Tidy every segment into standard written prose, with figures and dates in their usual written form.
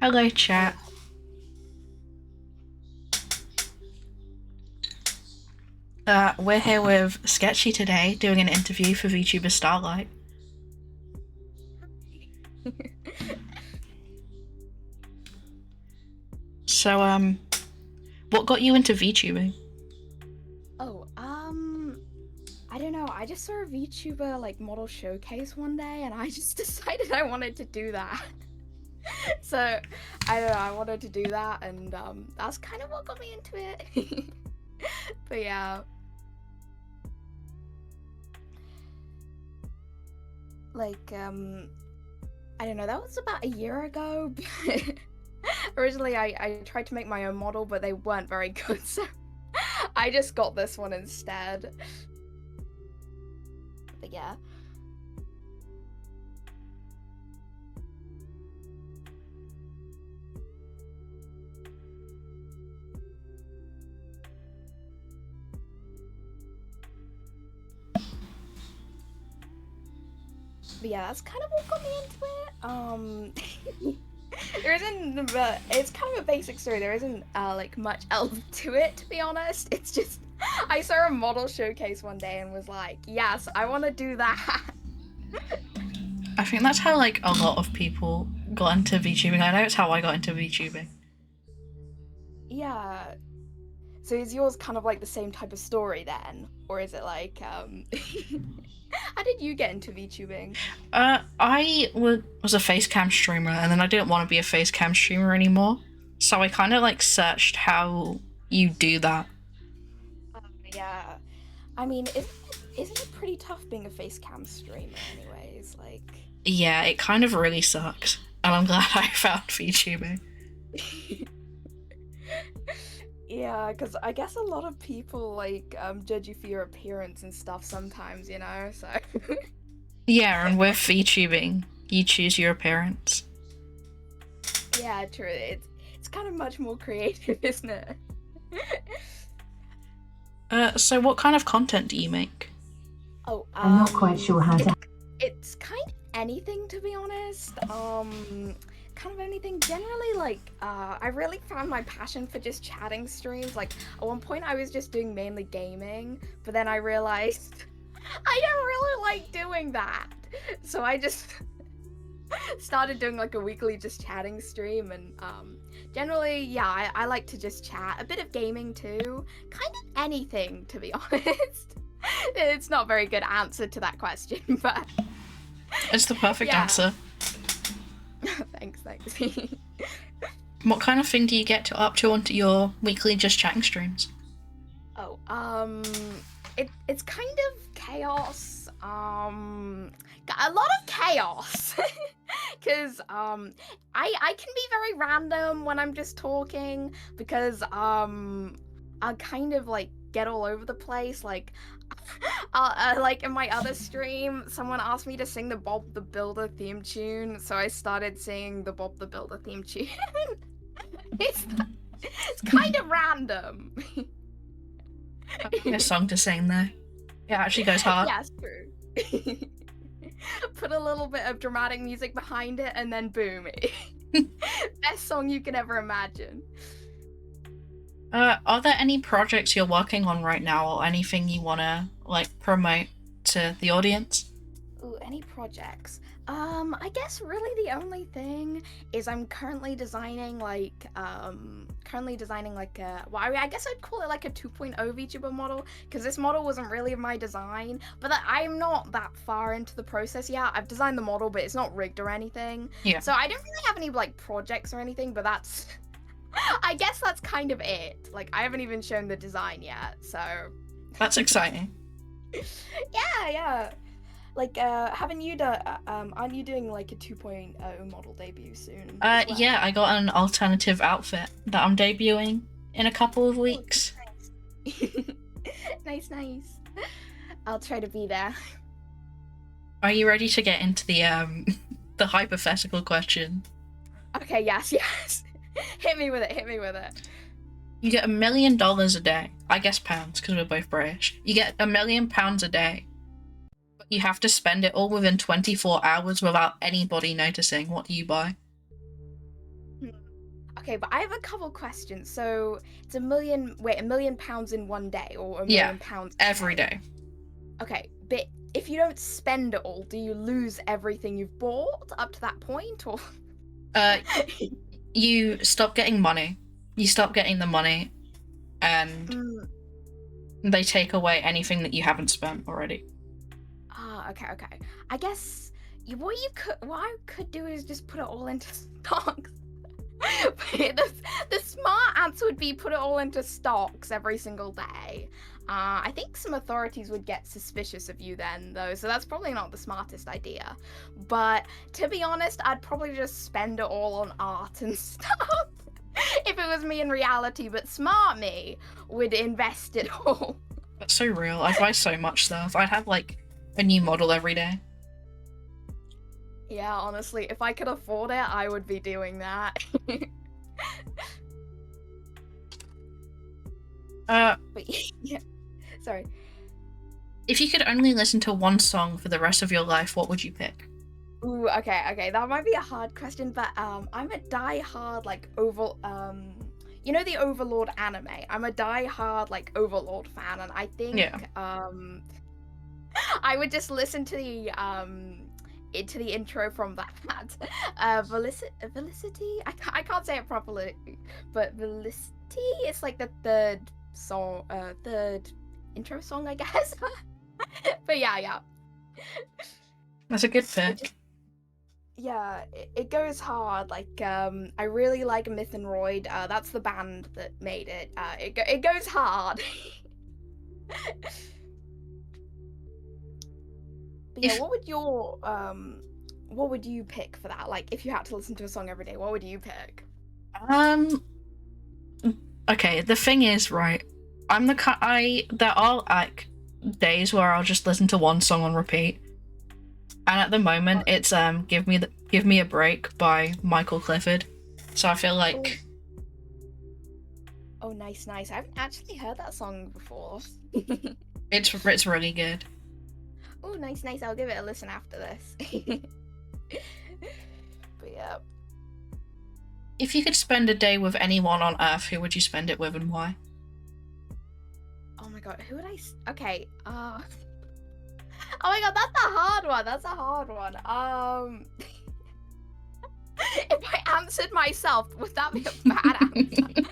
Hello, chat. We're here with Sketchy today, doing an interview for Vtuber Starlight. So, what got you into VTubing? Oh, I don't know. I just saw a VTuber like model showcase one day, and I just decided I wanted to do that. So, I don't know. I wanted to do that, and that's kind of what got me into it. But yeah, like I don't know. That was about a year ago. Originally, I tried to make my own model, but they weren't very good, so I just got this one instead. But yeah. But yeah, that's kind of what got me into it. There isn't, it's kind of a basic story. There isn't like much else to it, to be honest. It's just I saw a model showcase one day and was like, yes, I want to do that. I think that's how like a lot of people got into VTubing. I know it's how I got into VTubing. Yeah. So is yours kind of like the same type of story then, or is it like how did you get into VTubing? I was a face cam streamer, and then I didn't want to be a face cam streamer anymore. So I kind of like searched how you do that. Yeah. I mean, isn't it pretty tough being a face cam streamer anyways? Like Yeah, it kind of really sucks, and I'm glad I found VTubing. Yeah, because I guess a lot of people like judge you for your appearance and stuff sometimes, you know, so Yeah, and with VTubing, you choose your appearance. yeah, true. It's kind of much more creative, isn't it? So what kind of content do you make? Oh, I'm not quite sure how to. It's kind of anything, to be honest. Kind of anything. Generally, like, I really found my passion for just chatting streams. Like, at one point, I was just doing mainly gaming, but then I realized I don't really like doing that. So I just started doing like a weekly just chatting stream, and generally, yeah, I like to just chat. A bit of gaming too. Kind of anything, to be honest. It's not a very good answer to that question, but It's the perfect yeah. answer. Thanks. What kind of thing do you get up to onto your weekly just chatting streams? Oh, it's kind of chaos. A lot of chaos. Cause I can be very random when I'm just talking, because I'll kind of like get all over the place. Like like in my other stream, someone asked me to sing the Bob the Builder theme tune, so I started singing the Bob the Builder theme tune. it's it's kind of random. A song to sing there. It actually goes hard. Yes, true. Put a little bit of dramatic music behind it, and then boom. Best song you can ever imagine. Are there any projects you're working on right now, or anything you wanna like promote to the audience? Ooh, any projects? I guess really the only thing is I'm currently designing like well, I guess I'd call it like a 2.0 VTuber model, because this model wasn't really my design, but I'm not that far into the process yet. I've designed the model, but it's not rigged or anything. Yeah. So I don't really have any like projects or anything, but that's I guess that's kind of it. Like, I haven't even shown the design yet, so That's exciting. yeah. Like, haven't you done? Aren't you doing like a 2.0 model debut soon? as well? Yeah, I got an alternative outfit that I'm debuting in a couple of weeks. Nice. I'll try to be there. Are you ready to get into the the hypothetical question? Okay, yes. Hit me with it. You get $1 million a day. I guess pounds, because we're both British. You get £1 million a day. But you have to spend it all within 24 hours without anybody noticing. What do you buy? Okay, but I have a couple questions. So it's £1 million in one day, or £1 million every day. Okay, but if you don't spend it all, do you lose everything you've bought up to that point, or? You stop getting money. You stop getting the money, and they take away anything that you haven't spent already. Okay. I guess what I could do is just put it all into stocks. The smart answer would be put it all into stocks every single day. I think some authorities would get suspicious of you then, though, so that's probably not the smartest idea. But to be honest, I'd probably just spend it all on art and stuff if it was me in reality, but smart me would invest it all. That's so real. I buy so much stuff. I'd have, like, a new model every day. Yeah, honestly, if I could afford it, I would be doing that. But yeah, sorry. If you could only listen to one song for the rest of your life, what would you pick? Ooh, okay, that might be a hard question, but I'm a die-hard, like, you know the Overlord anime? I'm a die-hard, like, Overlord fan, and I think, I would just listen to the intro from that. Felicity? I can't say it properly, but Felicity is like the third intro song, I guess. But yeah. That's a good pick. It goes hard. Like, I really like Myth and Royd. That's the band that made it. It goes hard. But yeah, what would you pick for that? Like, if you had to listen to a song every day, what would you pick? Okay, the thing is, right, there are, like, days where I'll just listen to one song on repeat. And at the moment, it's, Give Me a Break by Michael Clifford. So I feel like... Oh, nice. I haven't actually heard that song before. It's really good. Oh, nice. I'll give it a listen after this. But yeah. If you could spend a day with anyone on Earth, who would you spend it with and why? Oh my god, who would okay, oh my god, that's a hard one. If I answered myself, would that be a bad answer?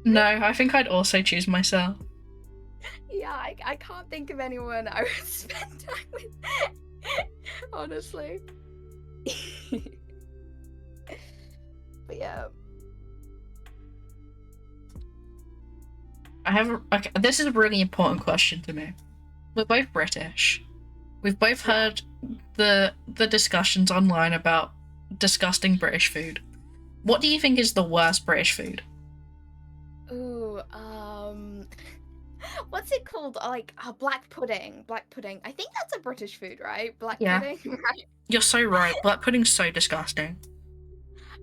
No, I think I'd also choose myself. Yeah, I can't think of anyone I would spend time with, honestly. But yeah. Okay, this is a really important question to me. We're both British. We've both heard the discussions online about disgusting British food. What do you think is the worst British food? Ooh, what's it called? Like, black pudding. I think that's a British food, right? Black pudding, right? You're so right. Black pudding's so disgusting.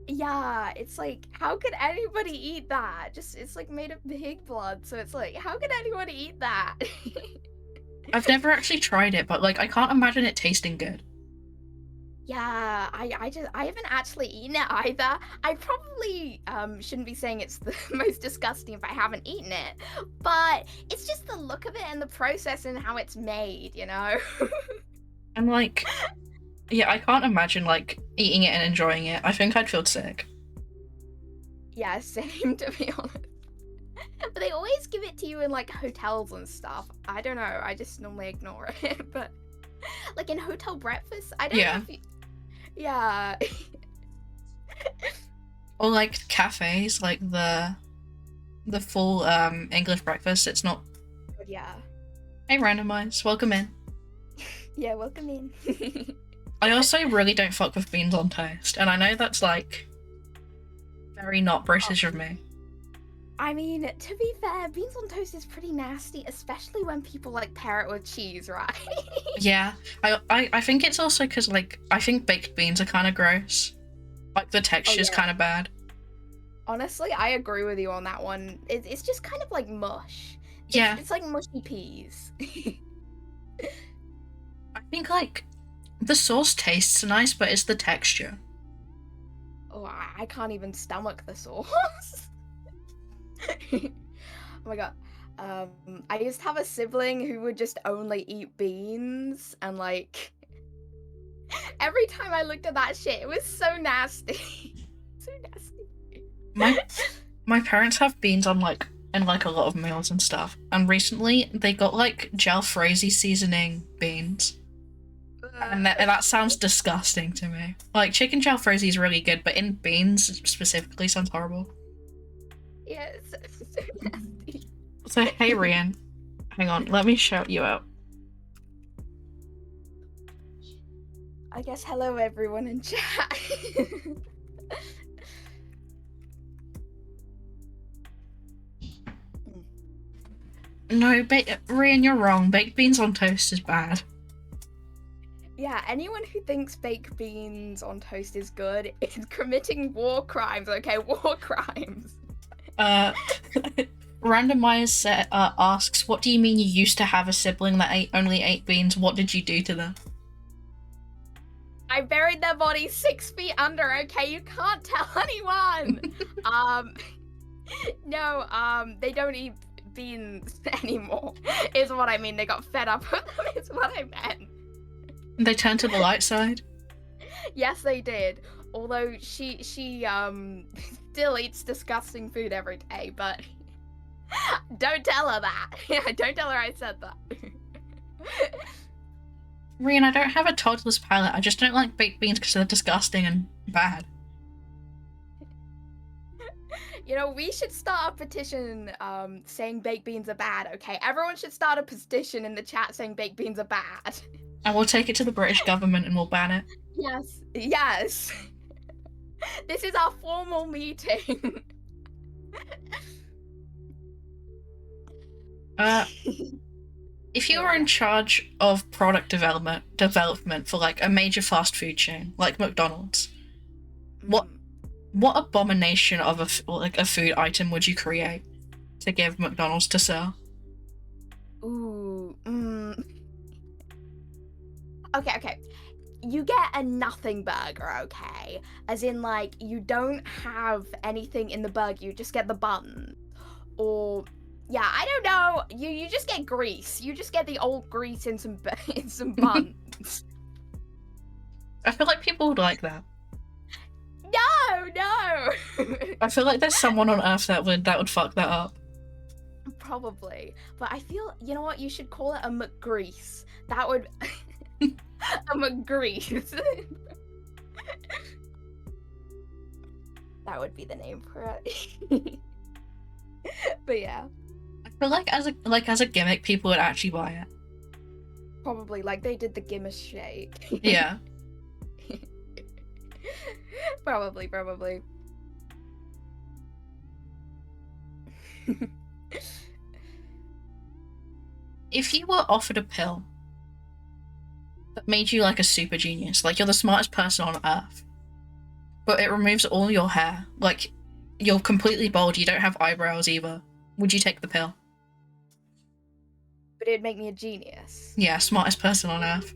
Yeah, it's like, how could anybody eat that? It's like made of pig blood, so it's like, how could anybody eat that? I've never actually tried it, but, like, I can't imagine it tasting good. Yeah, I haven't actually eaten it either. I probably shouldn't be saying it's the most disgusting if I haven't eaten it, but it's just the look of it and the process and how it's made, you know? I'm like, yeah, I can't imagine, like, eating it and enjoying it. I think I'd feel sick. Yeah, same, to be honest. But they always give it to you in, like, hotels and stuff. I don't know, I just normally ignore it, but, like, in hotel breakfast, I don't know if you... Yeah. Or, like, cafes, like, the full, English breakfast, it's not... Yeah. Hey, Randomize, welcome in. Yeah, welcome in. I also really don't fuck with beans on toast, and I know that's, like, very not British of me. I mean, to be fair, beans on toast is pretty nasty, especially when people, like, pair it with cheese, right? Yeah, I think it's also because, like, I think baked beans are kind of gross. Like, the texture's kind of bad. Honestly, I agree with you on that one. It's just kind of like mush. Yeah. It's like mushy peas. I think, like, the sauce tastes nice, but it's the texture. Oh, I can't even stomach the sauce. Oh my god. I used to have a sibling who would just only eat beans, and like every time I looked at that shit, it was so nasty. So nasty. My parents have beans on, like, in, like, a lot of meals and stuff. And recently, they got, like, jalfrezi seasoning beans. And that sounds disgusting to me. Like, chicken jalfrezi is really good, but in beans specifically sounds horrible. Yeah, it's so nasty. So, hey, Rian. Hang on, let me shout you out. I guess hello everyone in chat. No, Rian, you're wrong. Baked beans on toast is bad. Yeah, anyone who thinks baked beans on toast is good is committing war crimes, okay? War crimes. Randomize asks, what do you mean you used to have a sibling that only ate beans? What did you do to them? I buried their body 6 feet under, okay? You can't tell anyone! No, they don't eat beans anymore, is what I mean. They got fed up with them, is what I meant. They turned to the light side? Yes, they did. Although she still eats disgusting food every day, but don't tell her that. Yeah, don't tell her I said that. Rian, I don't have a toddler's palate. I just don't like baked beans because they're disgusting and bad. You know, we should start a petition saying baked beans are bad, okay? Everyone should start a petition in the chat saying baked beans are bad. And we'll take it to the British government and we'll ban it. Yes, yes. This is our formal meeting. If you were in charge of product development for like a major fast food chain like McDonald's, what abomination of a food item would you create to give McDonald's to sell? Ooh. Okay. You get a nothing burger, okay? As in, like, you don't have anything in the burger, you just get the bun. Or, yeah, I don't know. You just get grease. You just get the old grease in some buns. I feel like people would like that. No. I feel like there's someone on Earth that would fuck that up. Probably. But I feel, you know what? You should call it a McGrease. That would... a McGrease. That would be the name for it. But yeah. I feel like as a gimmick, people would actually buy it. Probably, like they did the Guinness shake. Yeah. Probably. If you were offered a pill that made you like a super genius, like you're the smartest person on Earth, but it removes all your hair, like you're completely bald, you don't have eyebrows either, would you take the pill? But it'd make me a genius. Yeah, smartest person on Earth.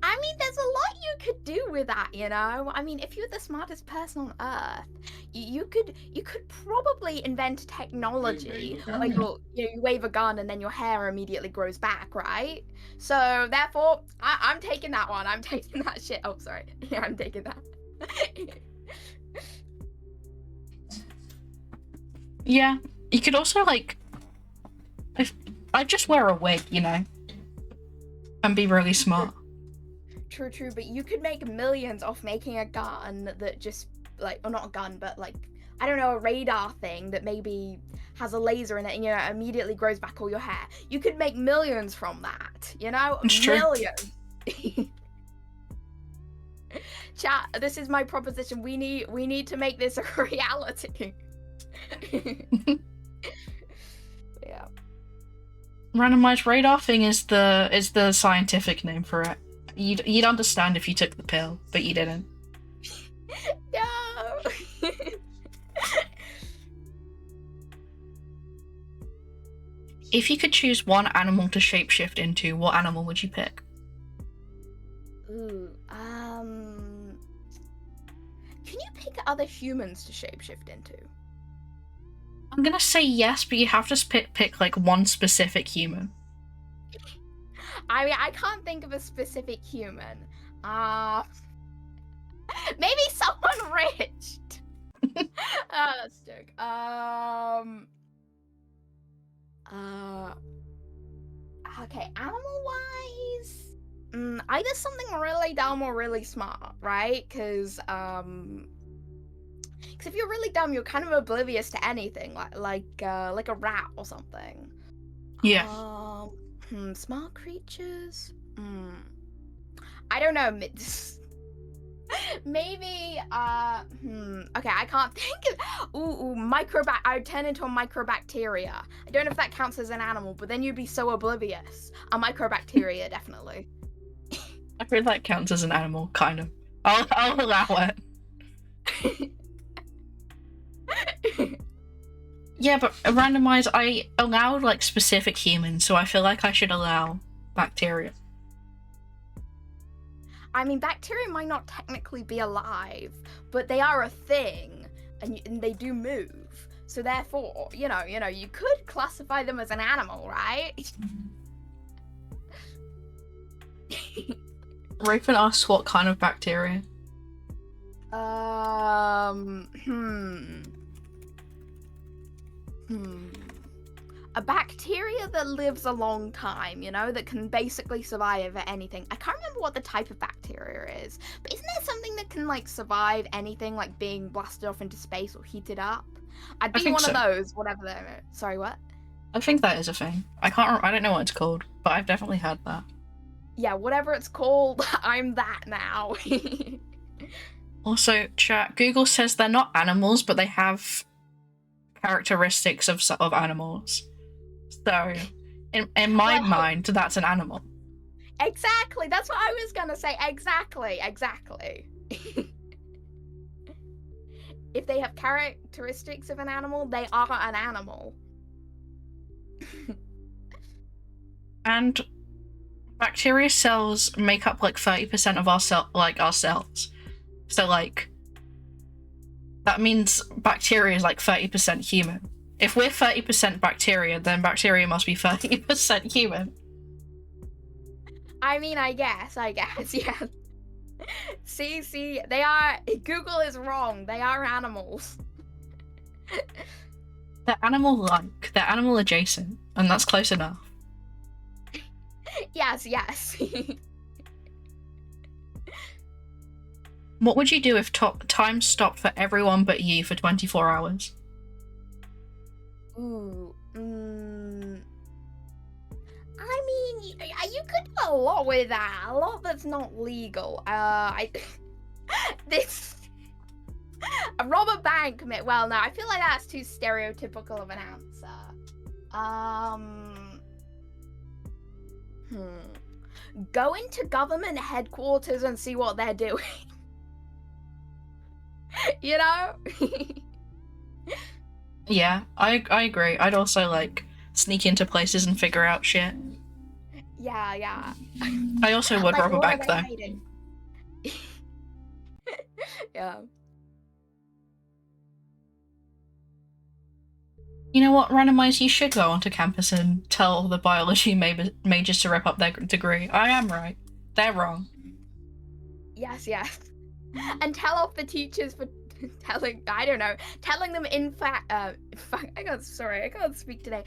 I mean, there's a lot you could do with that, you know? I mean, if you're the smartest person on Earth, you could probably invent technology. Like, you wave a gun and then your hair immediately grows back, right? So, therefore, I'm taking that one. I'm taking that shit. Oh, sorry. Yeah, I'm taking that. Yeah, you could also, like... I'd just wear a wig, you know? And be really smart. True, but you could make millions off making a gun that just, like, or not a gun, but, like, I don't know, a radar thing that maybe has a laser in it and, you know, immediately grows back all your hair. You could make millions from that, you know? It's millions. Chat, this is my proposition. We need to make this a reality. Yeah. Randomized radar thing is the scientific name for it. You'd understand if you took the pill, but you didn't. No. If you could choose one animal to shapeshift into, what animal would you pick? Ooh, can you pick other humans to shapeshift into? I'm gonna say yes, but you have to pick like one specific human. I mean, I can't think of a specific human. Maybe someone rich. That's a joke. Okay, animal-wise, either something really dumb or really smart, right? Because if you're really dumb, you're kind of oblivious to anything, like a rat or something. Yeah. Smart creatures. I don't know. Maybe. Okay, I can't think of. I would turn into a microbacteria. I don't know if that counts as an animal, but then you'd be so oblivious. A microbacteria, definitely. I feel that counts as an animal, kind of. I'll allow it. Yeah, but randomize, I allowed like specific humans, so I feel like I should allow bacteria. I mean, bacteria might not technically be alive, but they are a thing, and they do move. So therefore, you could classify them as an animal, right? Raven asks what kind of bacteria. A bacteria that lives a long time, that can basically survive anything. I can't remember what the type of bacteria is, but isn't there something that can, like, survive anything, like being blasted off into space or heated up? I'd be one of those, whatever they're... Sorry, what? I think that is a thing. I don't know what it's called, but I've definitely heard that. Yeah, whatever it's called, I'm that now. Also, chat, Google says they're not animals, but they have characteristics of animals. So, in my mind, that's an animal. Exactly, that's what I was gonna say. Exactly. If they have characteristics of an animal, they are an animal. And bacteria cells make up like 30% of our cells. So like that means bacteria is like 30% human. If we're 30% bacteria, then bacteria must be 30% human. I mean, I guess, yeah. See, they are... Google is wrong. They are animals. They're animal-like. They're animal-adjacent, and that's close enough. Yes. What would you do if time stopped for everyone but you for 24 hours? Ooh, I mean, you could do a lot with that. A lot that's not legal. Rob a bank. Well, no, I feel like that's too stereotypical of an answer. Go into government headquarters and see what they're doing. Yeah, I agree. I'd also like sneak into places and figure out shit. Yeah. I also would rob a bank though. Yeah. You know what, Randomize, you should go onto campus and tell the biology majors to rip up their degree. I am right. They're wrong. Yes. And tell off the teachers for telling them in fact, I can't speak today.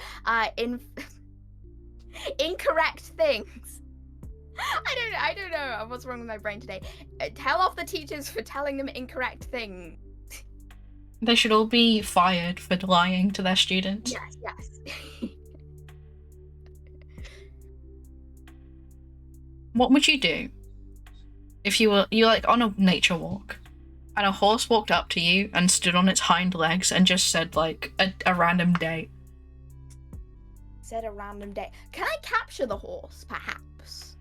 Incorrect things. I don't know what's wrong with my brain today. Tell off the teachers for telling them incorrect things. They should all be fired for lying to their students. Yes. What would you do if you were like on a nature walk and a horse walked up to you and stood on its hind legs and just said like a random date? Said a random date. Can I capture the horse, perhaps?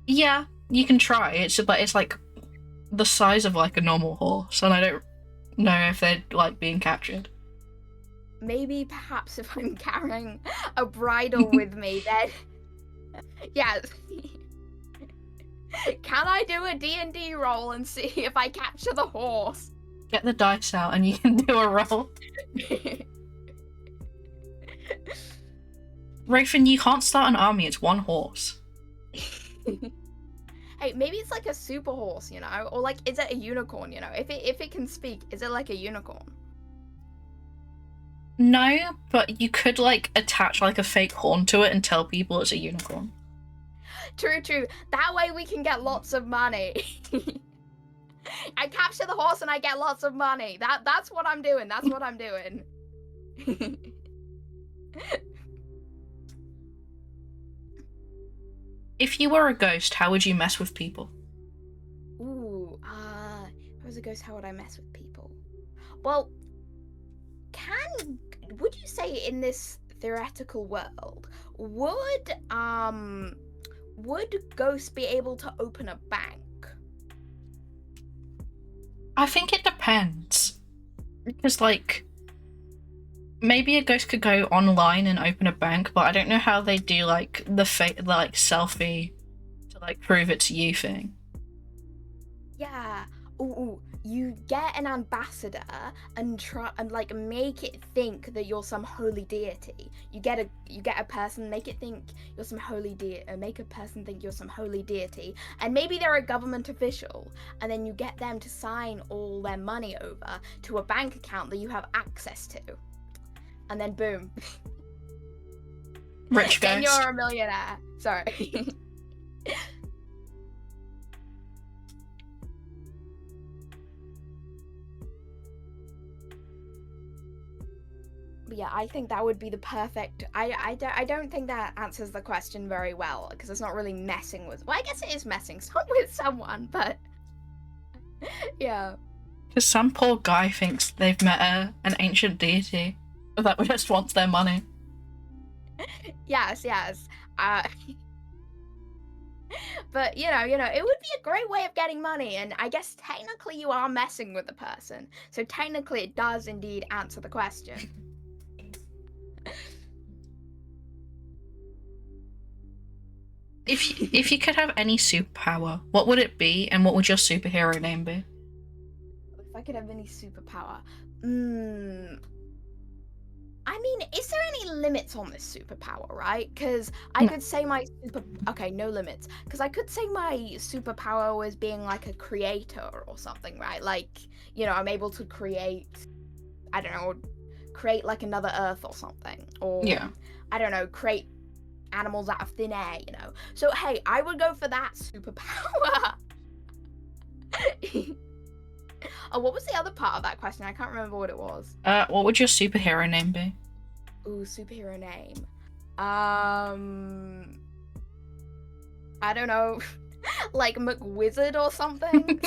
Yeah, you can try. It's like the size of like a normal horse, and I don't know if they're like being captured. maybe perhaps if I'm carrying a bridle with me, then yes. Can I do a D&D roll and see if I capture the horse? Get the dice out and you can do a roll. Raven, you can't start an army, it's one horse. Hey, maybe it's like a super horse, you know? Or like, is it a unicorn, you know? If it can speak, is it like a unicorn? No, but you could like attach like a fake horn to it and tell people it's a unicorn. True. That way we can get lots of money. I capture the horse and I get lots of money. That's what I'm doing. That's what I'm doing. If you were a ghost, how would you mess with people? Ooh, if I was a ghost, how would I mess with people? Well, would you say in this theoretical world, would ghosts be able to open a bank? I think it depends. Because, like, maybe a ghost could go online and open a bank, but I don't know how they do, like, the selfie to, like, prove it's you thing. Yeah. Ooh, you get an ambassador and try and like make it think that you're some holy deity. You get a person, make it think you're some holy deity, make a person think you're some holy deity, and maybe they're a government official, and then you get them to sign all their money over to a bank account that you have access to, and then boom, Rich ghost. Then you're a millionaire. Sorry. Yeah, I think that would be the perfect. I don't think that answers the question very well, because it's not really messing with. Well, I guess it is messing with someone, but yeah. Because some poor guy thinks they've met an ancient deity that just wants their money. Yes. But you know, it would be a great way of getting money, and I guess technically you are messing with the person, so technically it does indeed answer the question. If you could have any superpower, what would it be, and what would your superhero name be? If I could have any superpower, I mean, is there any limits on this superpower, right? Because I could say my okay, no limits. Because I could say my superpower was being like a creator or something, right? Like, you know, I'm able to create, I don't know, create like another Earth or something, or yeah, I don't know, create animals out of thin air, you know. So hey, I would go for that superpower. Oh, what was the other part of that question? I can't remember what it was. What would your superhero name be? Ooh, superhero name. I don't know, like McWizard or something.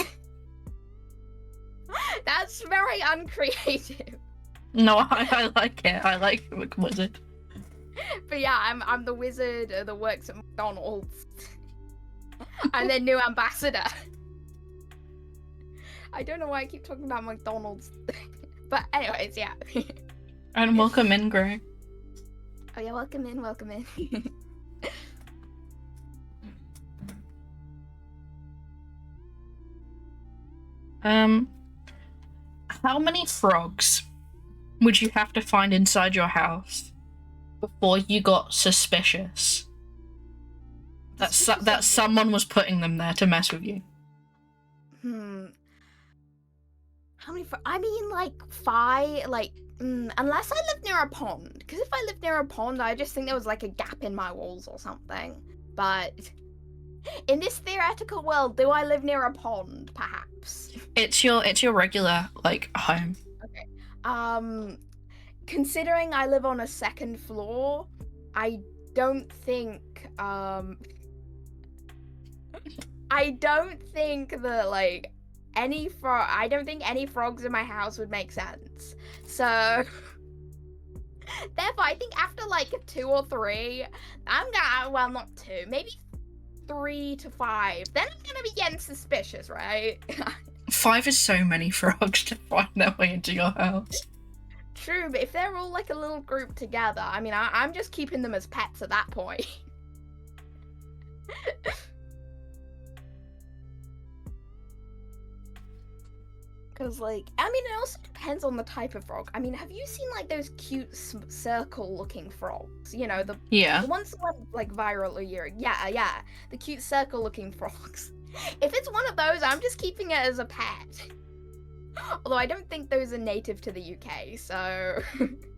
That's very uncreative. No, I like it. I like McWizard. But yeah, I'm the wizard that works at McDonald's. I'm their new ambassador. I don't know why I keep talking about McDonald's. But anyways, yeah. And welcome in, Greg. Oh yeah, welcome in. How many frogs would you have to find inside your house before you got suspicious that someone was putting them there to mess with you? How many? I mean, like 5. Like, unless I live near a pond. Because if I lived near a pond, I just think there was like a gap in my walls or something. But in this theoretical world, do I live near a pond? Perhaps. It's your regular like home. Okay. Considering I live on a 2nd floor, I don't think that like I don't think any frogs in my house would make sense. So therefore I think after like 2 or 3, I'm gonna, well, not 2, maybe 3 to 5, then I'm gonna be getting suspicious, right? 5 is so many frogs to find their way into your house. True, but if they're all like a little group together, I mean, I'm just keeping them as pets at that point. Because, like, I mean, it also depends on the type of frog. I mean, have you seen, like, those cute circle-looking frogs? You know, the ones that went, like, viral a year. Yeah. The cute circle-looking frogs. If it's one of those, I'm just keeping it as a pet. Although I don't think those are native to the UK, so...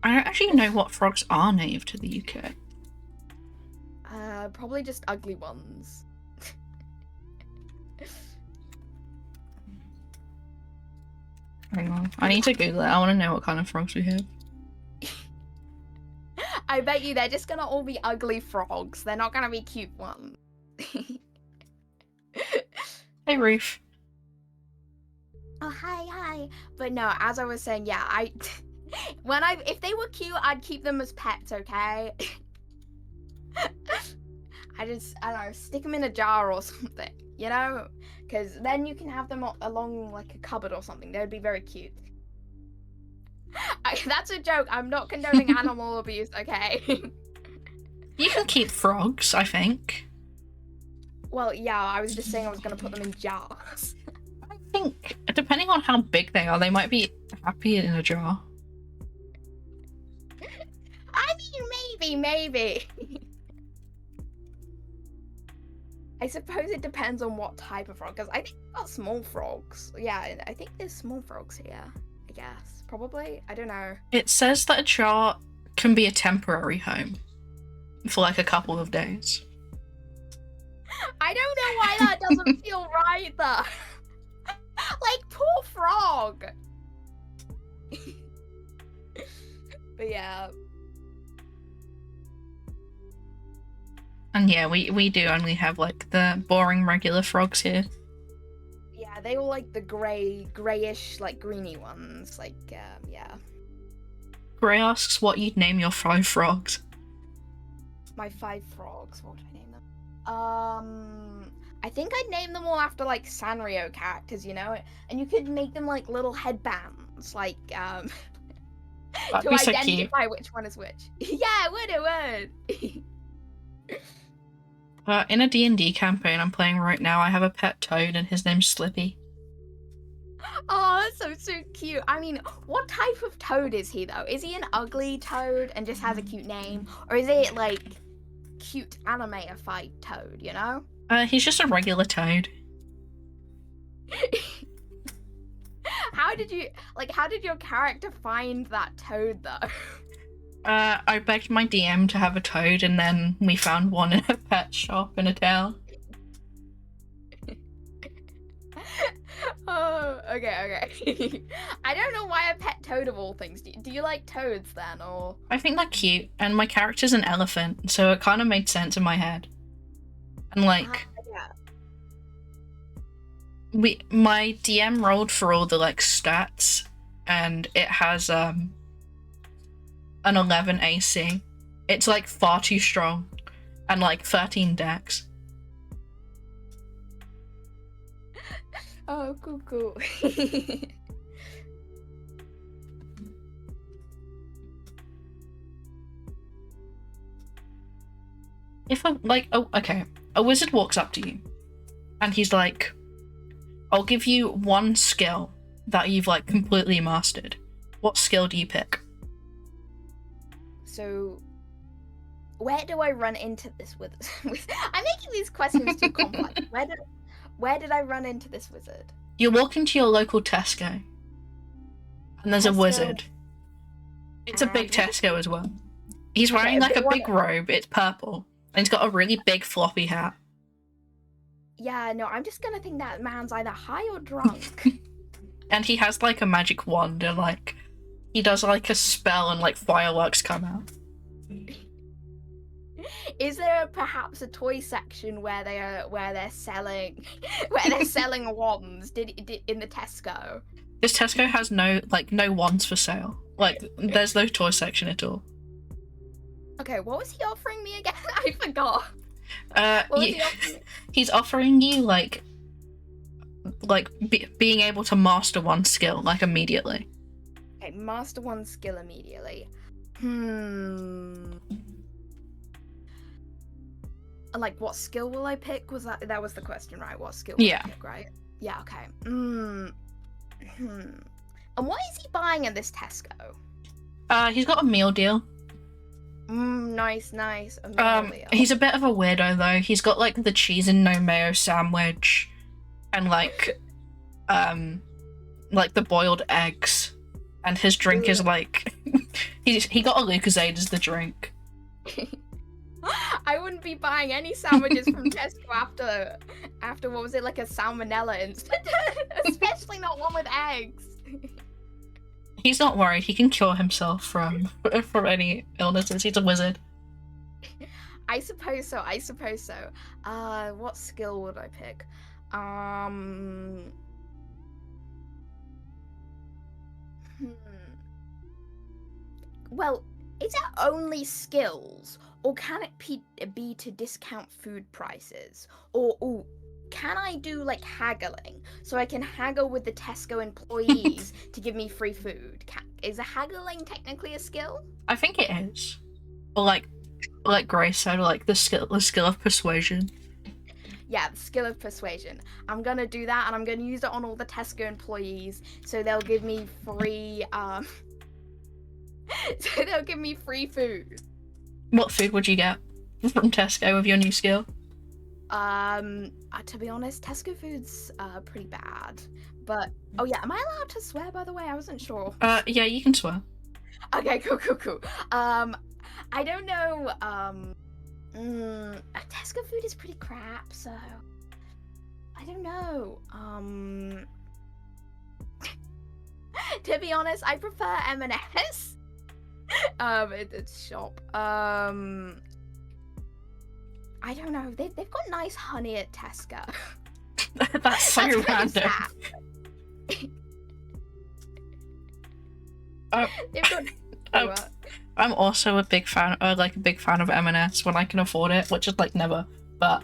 I don't actually know what frogs are native to the UK. Probably just ugly ones. Hang on. I need to Google it. I want to know what kind of frogs we have. I bet you they're just gonna all be ugly frogs. They're not gonna be cute ones. Hey, Ruth. Oh, hi. But no, as I was saying, yeah, if they were cute, I'd keep them as pets, okay? I don't know, stick them in a jar or something, you know? Because then you can have them along, like, a cupboard or something. They would be very cute. That's a joke. I'm not condoning animal abuse, okay? You can keep frogs, I think. Well, yeah, I was just saying I was going to put them in jars. I think, depending on how big they are, they might be happy in a jar. I mean, maybe. I suppose it depends on what type of frog, because I think we've got small frogs. Yeah, I think there's small frogs here, I guess. Probably? I don't know. It says that a jar can be a temporary home for like a couple of days. I don't know why that doesn't feel right, though. Like, poor frog. But yeah. And yeah, we do only have like the boring regular frogs here. Yeah, they all like the grayish, like greeny ones. Like, yeah. Gray asks what you'd name your 5 frogs. My 5 frogs, what would I name them? I think I'd name them all after like Sanrio characters, you know? And you could make them like little headbands, like, to identify which one is which. Yeah, it would. In a D&D campaign I'm playing right now, I have a pet toad and his name's Slippy. Oh, that's so cute. I mean, what type of toad is he, though? Is he an ugly toad and just has a cute name? Or is it, like, cute anime-ified toad, you know? He's just a regular toad. How did your character find that toad, though? I begged my DM to have a toad, and then we found one in a pet shop in a town. Oh, okay. I don't know why a pet toad of all things. Do you like toads then, or? I think they're cute, and my character's an elephant, so it kind of made sense in my head. And like, my DM rolled for all the like stats, and it has an 11 AC. It's like far too strong, and like 13 dex. Oh, cool. If a wizard walks up to you, and he's like, I'll give you one skill that you've like completely mastered. What skill do you pick? So, where do I run into this wizard? I'm making these questions too complex. Where did I run into this wizard? You walk into your local Tesco, and there's a wizard. It's a big Tesco as well. He's wearing like a big robe, it's purple, and he's got a really big floppy hat. Yeah, no, I'm just gonna think that man's either high or drunk. And he has like a magic wand, and like, he does like a spell and like fireworks come out. Is there perhaps a toy section where they're selling wands? Did in the Tesco? This Tesco has no wands for sale. Like, there's no toy section at all. Okay, what was he offering me again? I forgot. He's offering you being able to master one skill like immediately. Okay, master one skill immediately. Like, what skill will I pick? That was the question, right? What skill will I pick, right? Yeah, okay. And what is he buying in this Tesco? He's got a meal deal. Nice. A meal deal. He's a bit of a weirdo though. He's got like the cheese and no mayo sandwich, and like the boiled eggs, and his drink is like he got a Lucozade as the drink. I wouldn't be buying any sandwiches from Tesco after what was it, like a salmonella incident, especially not one with eggs. He's not worried. He can cure himself from any illnesses. He's a wizard. I suppose so. What skill would I pick? Well, is it only skills, or can it be to discount food prices? Or can I do like haggling, so I can haggle with the Tesco employees to give me free food? Is a haggling technically a skill? I think it is. Or like Grace said, like the skill of persuasion. Yeah, the skill of persuasion. I'm gonna do that, and I'm gonna use it on all the Tesco employees, so they'll give me free so they'll give me free food. What food would you get from Tesco with your new skill? To be honest, Tesco food's pretty bad. But oh yeah, am I allowed to swear, by the way? I wasn't sure. Yeah, you can swear. Okay, cool. I don't know. Tesco food is pretty crap, so I don't know. To be honest, I prefer M&S. It's shop. I don't know. They've got nice honey at Tesco. That's so random. I'm also a big fan of M&S when I can afford it, which is like never. But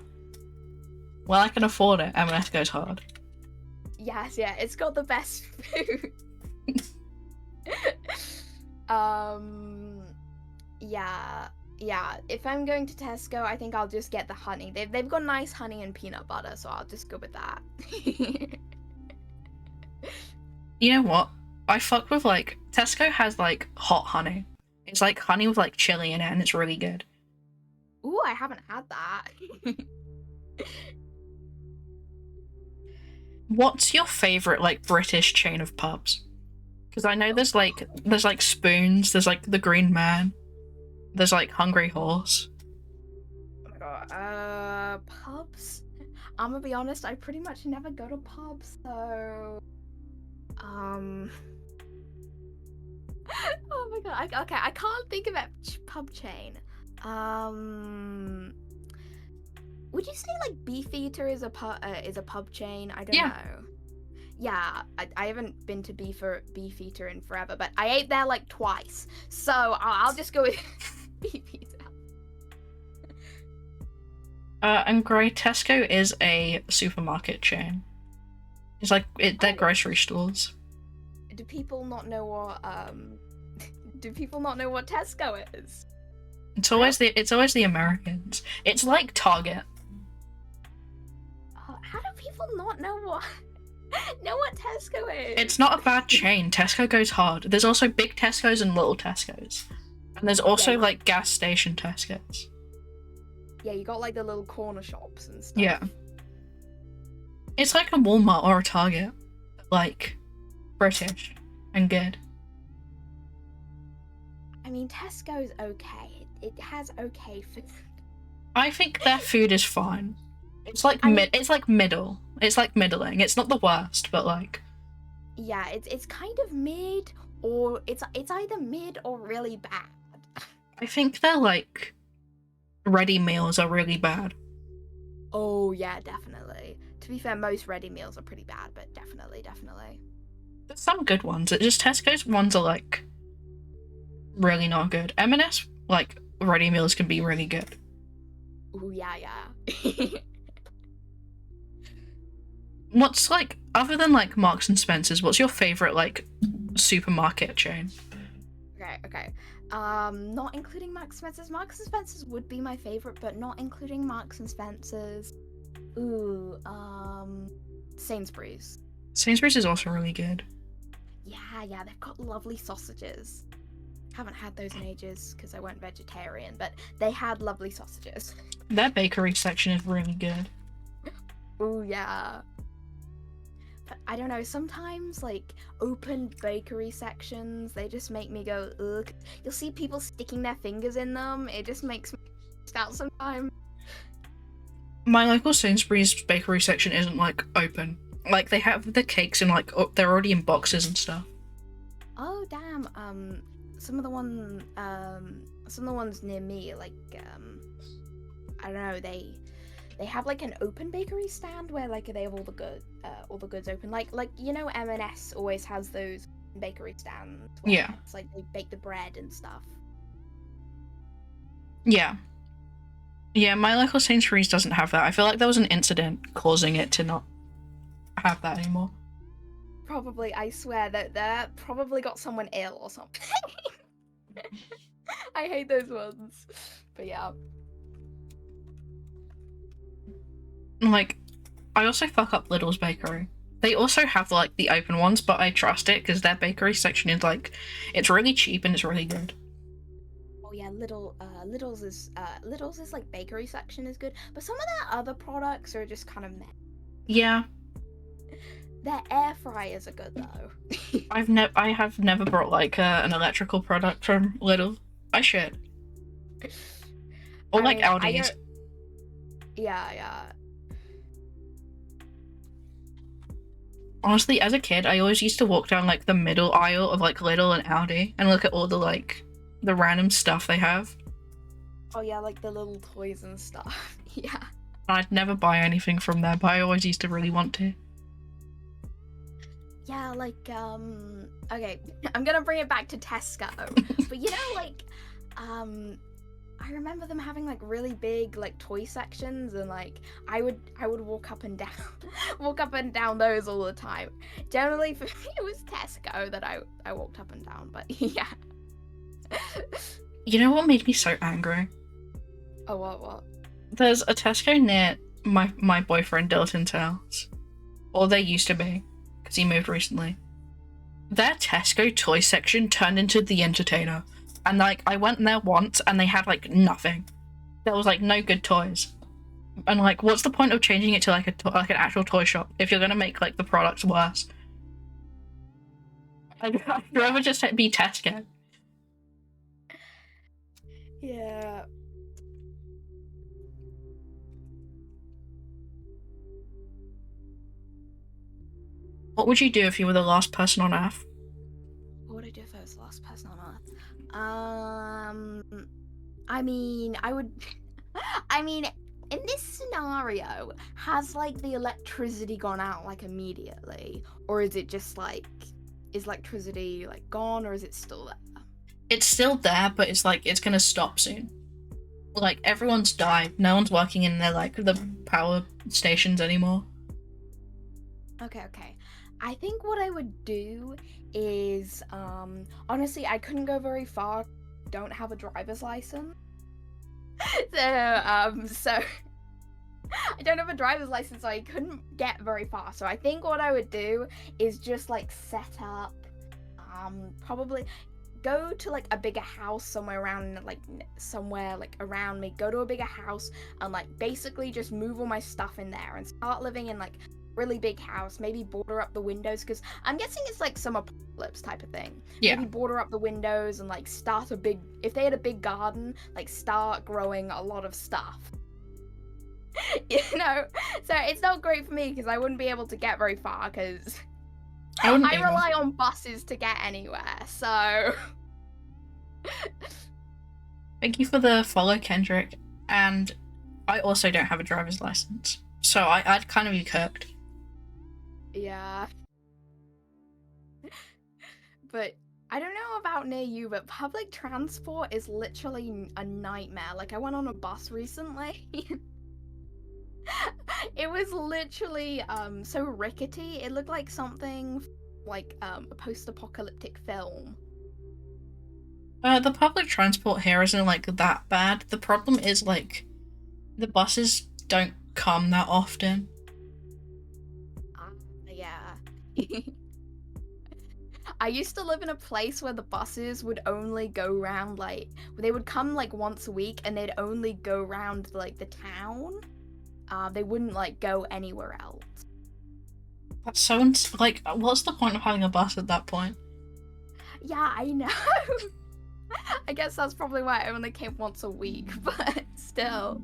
when I can afford it, M&S goes hard. Yes, yeah, it's got the best food. Yeah. If I'm going to Tesco, I think I'll just get the honey. They've got nice honey and peanut butter, so I'll just go with that. You know what? I fuck with like Tesco has like hot honey. It's like honey with like chili in it, and it's really good. Ooh, I haven't had that. What's your favorite like British chain of pubs? Because I know there's like Spoons, there's like the Green Man, there's like Hungry Horse. Oh my god, pubs? I'm gonna be honest, I pretty much never go to pubs, so oh my god, okay, I can't think of a pub chain. Would you say like Beefeater is a pub chain? I don't know. Yeah, I haven't been to Beefeater in forever, but I ate there like twice, so I'll just go with Beefeater. And Grey, Tesco is a supermarket chain. It's like they're grocery stores. Do people not know what Tesco is? It's always the Americans. It's like Target. How do people not know what Tesco is? It's not a bad chain. Tesco goes hard. There's also big Tesco's and little Tesco's. And there's also like gas station Tesco's. Yeah, you got like the little corner shops and stuff. Yeah. It's like a Walmart or a Target. Like British and good. I mean, Tesco's okay. It has okay food. I think their food is fine. It's like it's like middle. It's like middling. It's not the worst, but like. Yeah, it's kind of mid, or it's either mid or really bad. I think their like ready meals are really bad. Oh yeah, definitely. To be fair, most ready meals are pretty bad, but definitely. There's some good ones. It just Tesco's ones are like really not good. M&S like ready meals can be really good. Oh yeah. What's like other than like Marks and Spencer's? What's your favorite like supermarket chain. Okay. Not including Marks and Spencer's. Marks and Spencer's would be my favorite, but not including Marks and Spencer's. Ooh, Sainsbury's. Sainsbury's is also really good. Yeah, they've got lovely sausages. Haven't had those in ages because I went vegetarian, but they had lovely sausages. Their bakery section is really good. Ooh, yeah. But I don't know, sometimes, like, open bakery sections, they just make me go, ugh. You'll see people sticking their fingers in them, it just makes me out sometimes. My local Sainsbury's bakery section isn't, like, open. Like, they have the cakes in, like, they're already in boxes and stuff. Oh, damn, some of the ones near me, like, I don't know, they have like an open bakery stand where like they have all the goods open, like you know M&S always has those bakery stands where Yeah. it's like they bake the bread and stuff. Yeah, my local Sainsbury's doesn't have that. I feel like there was an incident causing it to not have that anymore. Probably, I swear that probably got someone ill or something. I hate those ones, but yeah. Like, I also fuck up Lidl's bakery. They also have like the open ones, but I trust it because their bakery section is like, it's really cheap and it's really good. Oh yeah, Lidl's is like bakery section is good, but some of their other products are just kind of meh. Yeah. Their air fryers are good though. I have never brought like an electrical product from Lidl. I should. Or like Aldi's. Yeah. Honestly, as a kid, I always used to walk down like the middle aisle of like Lidl and Aldi and look at all the like the random stuff they have. Oh yeah, like the little toys and stuff. Yeah. I'd never buy anything from there, but I always used to really want to. Yeah, like okay, I'm gonna bring it back to Tesco. But you know, like I remember them having like really big like toy sections, and like I would walk up and down those all the time. Generally for me it was Tesco that I walked up and down, but yeah. You know what made me so angry? Oh, what? There's a Tesco near my boyfriend Dilton's house. Or there used to be, because he moved recently. Their Tesco toy section turned into the Entertainer. And like I went there once and they had like nothing. There was like no good toys. And like what's the point of changing it to like an actual toy shop if you're gonna make like the products worse? I'd rather just be Tesco. Yeah. What would you do if you were the last person on Earth? What would I do if I was the last person on Earth? I mean, in this scenario, has like the electricity gone out like immediately, or is it just like, is electricity like gone, or is it still there? It's still there, but it's like it's gonna stop soon. Like everyone's died. No one's working in their like the power stations anymore. Okay. I think what I would do is, honestly, I couldn't go very far. Don't have a driver's license. So I don't have a driver's license, so I couldn't get very far. So I think what I would do is just like set up, probably go to like a bigger house somewhere around me, go to a bigger house and like basically just move all my stuff in there and start living in like really big house, maybe border up the windows, because I'm guessing it's like some apocalypse type of thing. Yeah. Maybe border up the windows and like start if they had a big garden, like start growing a lot of stuff. You know? So it's not great for me because I wouldn't be able to get very far because I rely on buses to get anywhere, so... Thank you for the follow, Kendrick. And I also don't have a driver's license, so I'd kind of be cooked. Yeah. But I don't know about near you, but public transport is literally a nightmare. Like, I went on a bus recently. It was literally so rickety. It looked like something like a post-apocalyptic film. The public transport here isn't like that bad. The problem is like the buses don't come that often. Yeah. I used to live in a place where the buses would only go round like they would come like once a week and they'd only go round like the town. They wouldn't like go anywhere else. That's so like, what's the point of having a bus at that point? Yeah, I know. I guess that's probably why I only came once a week, but still.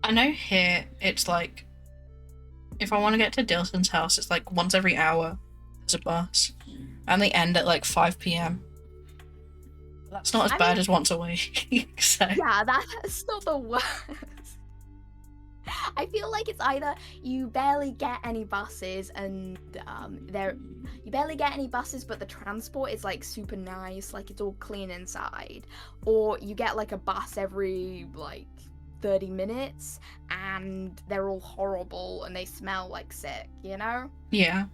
I know here it's like, if I want to get to Dilson's house, it's like once every hour there's a bus, and they end at like 5 p.m. That's not as bad as once a week. So. Yeah, that's not the worst. I feel like it's either you barely get any buses and you barely get any buses, but the transport is like super nice, like it's all clean inside, or you get like a bus every like 30 minutes and they're all horrible and they smell like sick, you know? Yeah.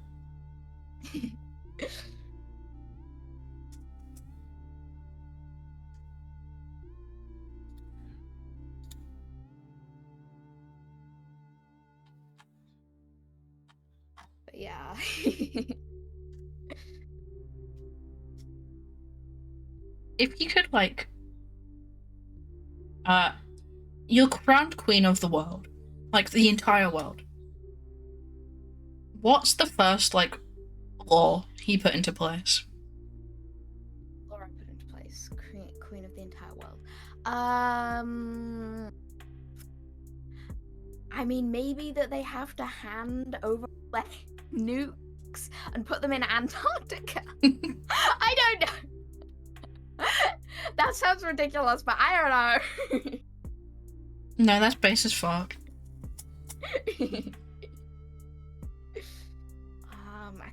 But yeah. If you could like you're crowned queen of the world, like the entire world, what's the first like law he put into place? Law I put into place. Queen of the entire world. I mean, maybe that they have to hand over like nukes and put them in Antarctica. I don't know. That sounds ridiculous, but I don't know. No, that's base as fuck. I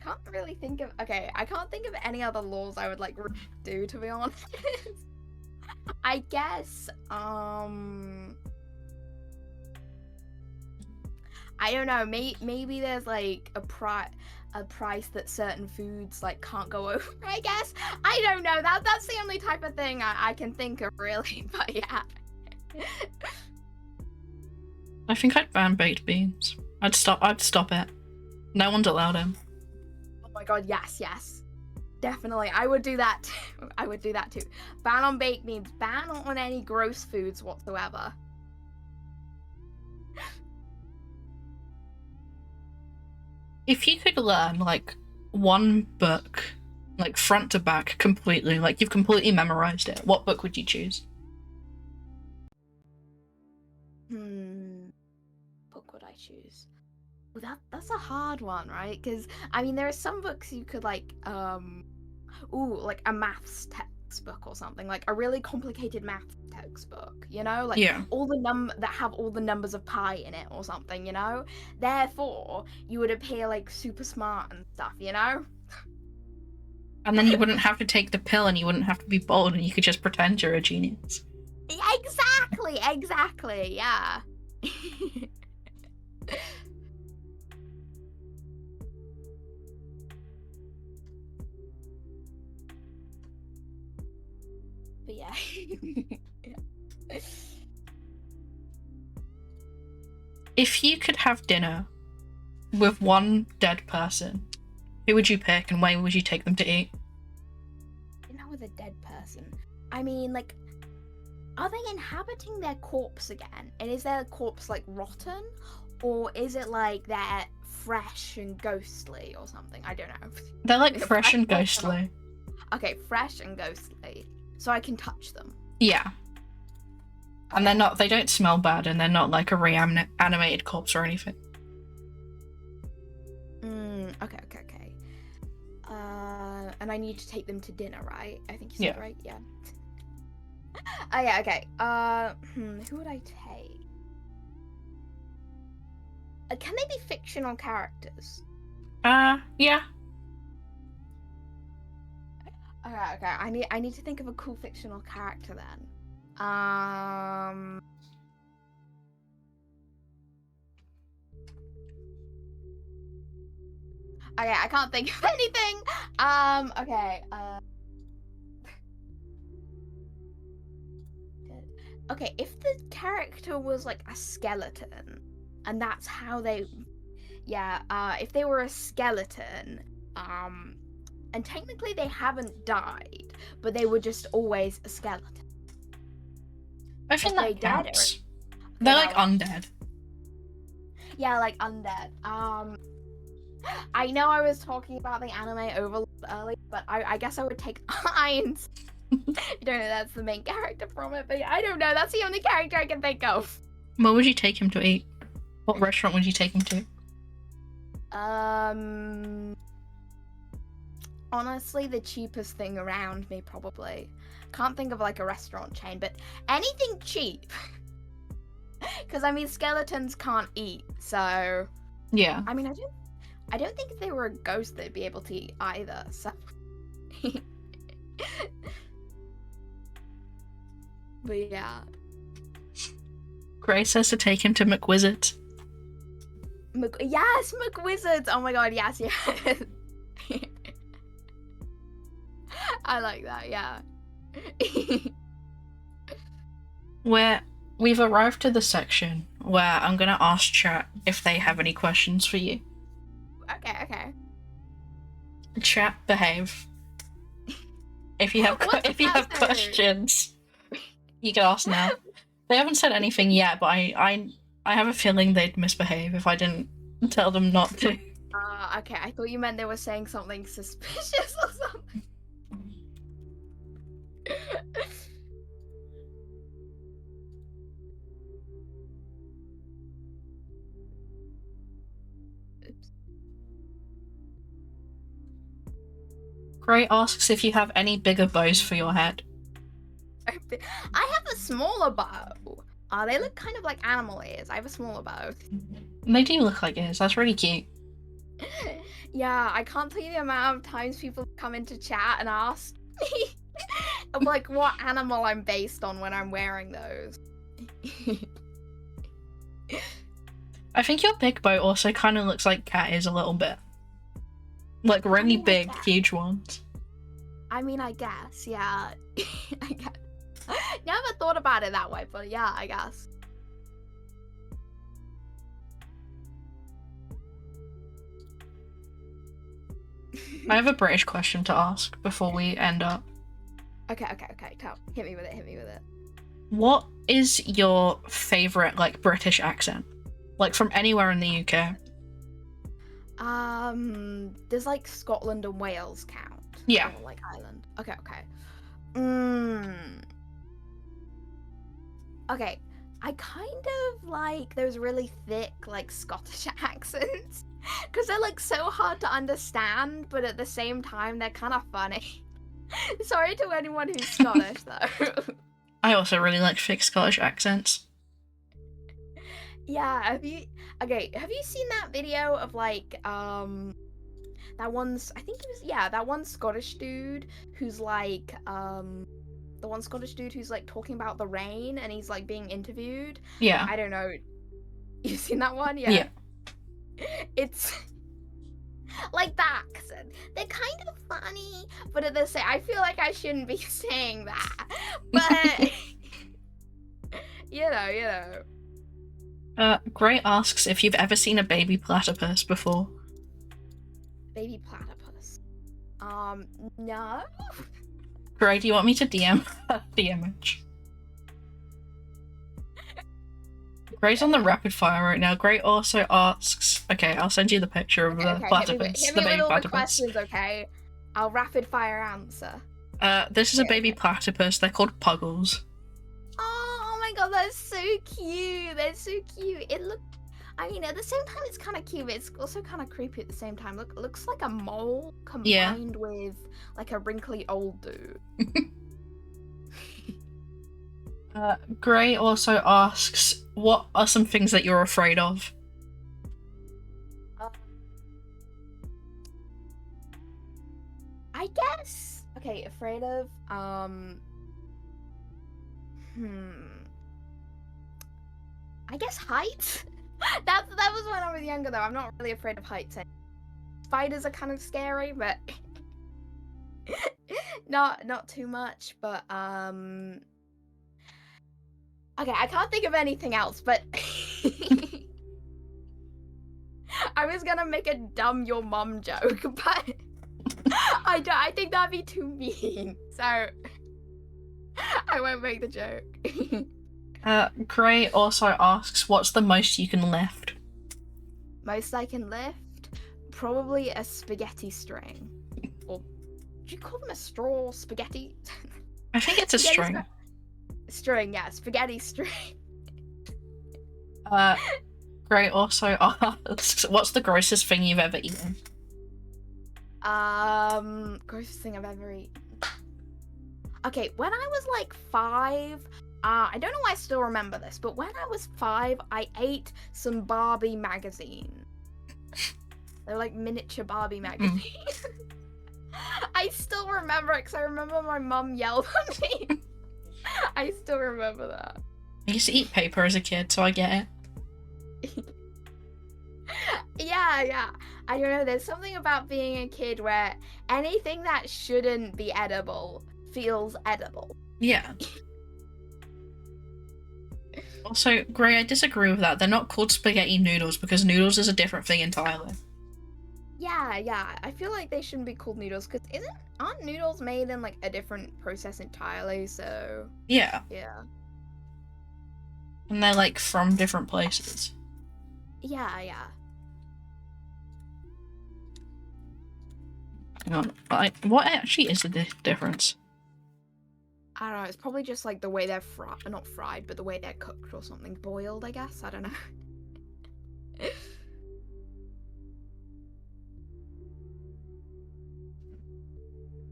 can't really think of. Okay, I can't think of any other laws I would like do, to be honest. I guess. I don't know. Maybe there's like a price that certain foods like can't go over. I guess. I don't know. That's the only type of thing I can think of, really. But yeah. I think I'd ban baked beans. I'd stop it. No one's allowed him. Oh my god, yes. Definitely. I would do that too. I would do that too. Ban on baked beans. Ban on any gross foods whatsoever. If you could learn like one book, like front to back completely, like you've completely memorized it, what book would you choose? Book would I choose? Well, that's a hard one, right? Because I mean, there are some books you could like, like a maths textbook or something, like a really complicated maths textbook, you know, like all the that have all the numbers of pi in it or something, you know. Therefore, you would appear like super smart and stuff, you know. And then you wouldn't have to take the pill, and you wouldn't have to be bold, and you could just pretend you're a genius. Exactly, yeah. But yeah. If you could have dinner with one dead person, who would you pick and where would you take them to eat? Dinner with a dead person. I mean, like, are they inhabiting their corpse again? And is their corpse like rotten? Or is it like they're fresh and ghostly or something? I don't know. They're like fresh and ghostly. Okay, fresh and ghostly. So I can touch them. Yeah. And they don't smell bad, and they're not like a reanimated corpse or anything. Okay. And I need to take them to dinner, right? I think you said right? Yeah. Oh, yeah, okay. Who would I take? Can they be fictional characters? Yeah. Okay. I need to think of a cool fictional character then. Okay, I can't think of anything. Okay. Okay, if the character was like a skeleton, and that's how they, yeah. If they were a skeleton, and technically they haven't died, but they were just always a skeleton. I think If they that dead, counts. okay, They're that like one. undead. Yeah, like undead. I know I was talking about the anime Overlord earlier, but I guess I would take Ainz. You don't know that's the main character from it, but I don't know. That's the only character I can think of. What would you take him to eat? What restaurant would you take him to? Honestly, the cheapest thing around me, probably. Can't think of like a restaurant chain, but anything cheap. Because I mean, skeletons can't eat, so. Yeah. I mean, I don't think if they were a ghost they'd be able to eat either. So. But yeah. Gray says to take him to McWizard. Yes, McWizards! Oh my god, yes, yes. I like that, yeah. We've arrived to the section where I'm gonna ask chat if they have any questions for you. Okay. Chat, behave. If you have questions, you can ask now. They haven't said anything yet, but I have a feeling they'd misbehave if I didn't tell them not to. Okay. I thought you meant they were saying something suspicious or something. Oops. Gray asks if you have any bigger bows for your head. I have a smaller bow. They look kind of like animal ears. I have a smaller bow. They do look like ears. That's really cute. Yeah, I can't tell you the amount of times people come into chat and ask me like what animal I'm based on when I'm wearing those. I think your big bow also kind of looks like cat ears a little bit. Like really big, huge ones. I mean, I guess, yeah. I guess. Never thought about it that way, but yeah, I guess. I have a British question to ask before we end up. Okay. Hit me with it. What is your favourite, like, British accent? Like, from anywhere in the UK? Does, like, Scotland and Wales count? Yeah. Or, like, Ireland? Okay. Okay, I kind of like those really thick, like, Scottish accents. Because they're, like, so hard to understand, but at the same time, they're kind of funny. Sorry to anyone who's Scottish, though. I also really like thick Scottish accents. Yeah, have you seen that video of, like, that one's, I think it was, yeah, that one Scottish dude who's, like, the one Scottish dude who's, like, talking about the rain and he's, like, being interviewed? Yeah. I don't know. You've seen that one? Yeah. It's like that accent. They're kind of funny, but at the same, I feel like I shouldn't be saying that. But you know. Gray asks if you've ever seen a baby platypus before. Baby platypus. No. Gray, do you want me to DM the image? Gray's on the rapid fire right now. Gray also asks. Okay, I'll send you the picture of the platypus. Hit me the baby with all platypus. the questions, okay? I'll rapid fire answer. This is a baby platypus. They're called puggles. Oh my god, that's so cute. They're so cute. I mean, at the same time, it's kind of cute, but it's also kind of creepy at the same time. Looks like a mole combined with like a wrinkly old dude. Gray also asks, what are some things that you're afraid of? I guess. Okay, afraid of. I guess heights. That was when I was younger, though. I'm not really afraid of heights anymore. spiders are kind of scary, but not too much. But okay, I can't think of anything else, but I was gonna make a dumb your mom joke, but I think that'd be too mean, so I won't make the joke. Gray also asks, what's the most you can lift? Most I can lift? Probably a spaghetti string. Or do you call them a straw spaghetti? I think it's a string. String, yeah, spaghetti string. Gray also asks, what's the grossest thing you've ever eaten? Grossest thing I've ever eaten. Okay, when I was like 5, I don't know why I still remember this, but when I was 5, I ate some Barbie magazine. They're like miniature Barbie magazines. I still remember it because I remember my mum yelled at me. I still remember that. I used to eat paper as a kid, so I get it. Yeah. I don't know, there's something about being a kid where anything that shouldn't be edible feels edible. Yeah. Also, Gray, I disagree with that. They're not called spaghetti noodles because noodles is a different thing entirely. Yeah. I feel like they shouldn't be called noodles because aren't noodles made in like a different process entirely? So yeah. And they're like from different places. Yeah. Hang on, what actually is the difference? I don't know. It's probably just like the way they're not fried, but the way they're cooked or something. Boiled, I guess. I don't know.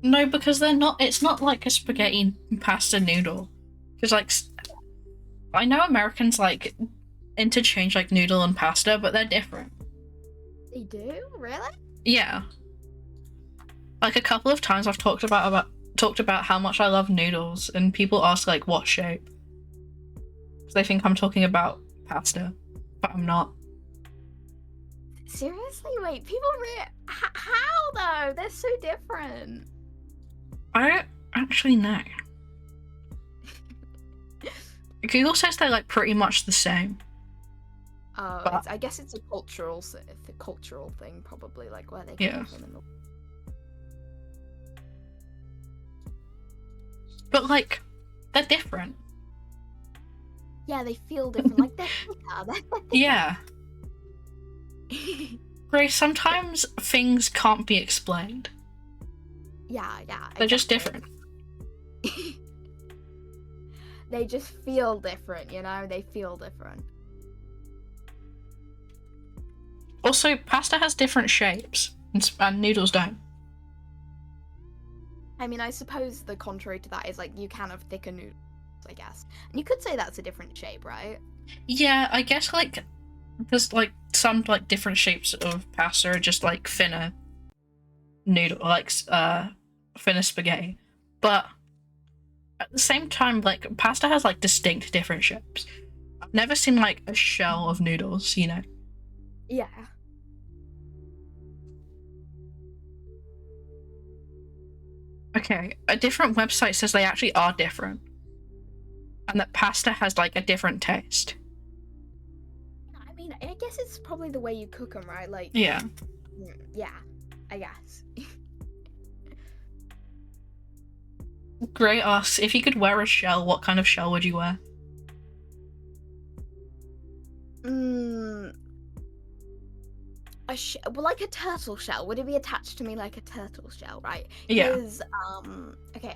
No, because they're not. It's not like a spaghetti pasta noodle. Because like, I know Americans like interchange like noodle and pasta, but they're different. They do? Really? Yeah. Like a couple of times I've talked about how much I love noodles, and people ask like what shape. So they think I'm talking about pasta, but I'm not. Seriously? Wait, people really... How though? They're so different. I don't actually know. Google says they're like pretty much the same. Oh, but... I guess it's a cultural thing, probably, like where they yeah. came from. In the... But like, they're different. Yeah, they feel different. Like they're thicker. Yeah. Grace, sometimes things can't be explained. Yeah. They're just different. They just feel different, you know? They feel different. Also, pasta has different shapes, and noodles don't. I mean, I suppose the contrary to that is, like, you can have thicker noodles, I guess. And you could say that's a different shape, right? Yeah, I guess, like, there's, like, some, like, different shapes of pasta are just, like, thinner noodle, like, thinner spaghetti. But at the same time, like, pasta has, like, distinct different shapes. I've never seen, like, a shell of noodles, you know? Yeah. Okay, a different website says they actually are different. And that pasta has, like, a different taste. I mean, I guess it's probably the way you cook them, right? Like... Yeah. Yeah, I guess. Gray asks, if you could wear a shell, what kind of shell would you wear? Well, like a turtle shell. Would it be attached to me like a turtle shell, right? Yeah. Because, okay,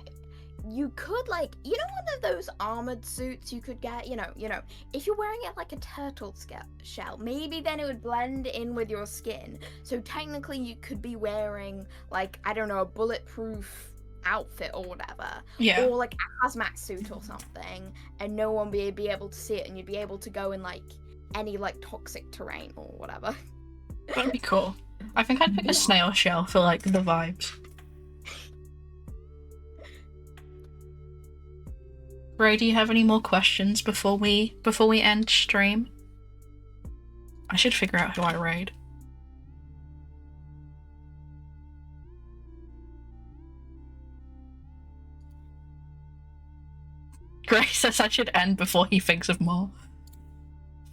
you could, like, you know one of those armored suits you could get? You know, if you're wearing it like a turtle shell, maybe then it would blend in with your skin. So technically you could be wearing, like, I don't know, a bulletproof outfit or whatever. Yeah. Or, like, a hazmat suit or something, and no one would be able to see it, and you'd be able to go in, like, any, like, toxic terrain or whatever. That'd be cool. I think I'd pick a snail shell for, like, the vibes. Ray, do you have any more questions before we end stream? I should figure out who I raid. Grace says I should end before he thinks of more.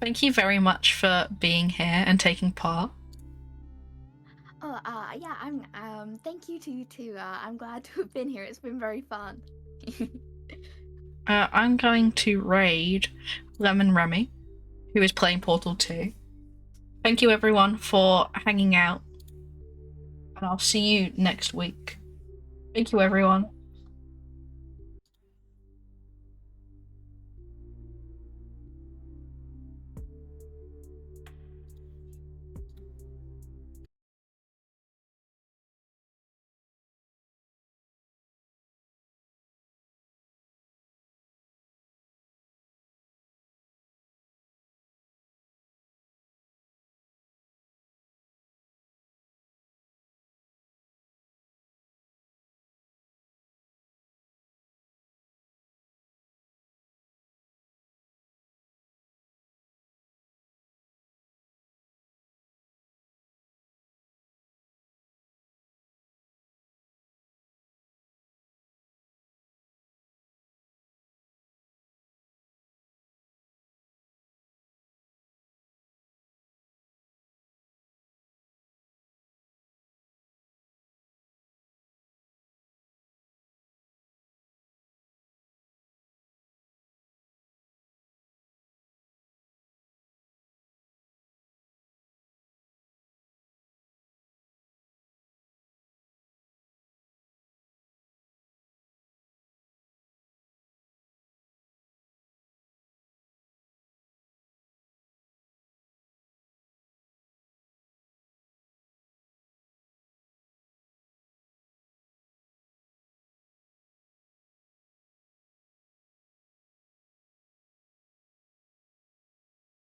Thank you very much for being here and taking part. Oh, yeah, thank you to you too. I'm glad to have been here. It's been very fun. I'm going to raid Lemon Remy, who is playing Portal 2. Thank you everyone for hanging out, and I'll see you next week. Thank you everyone.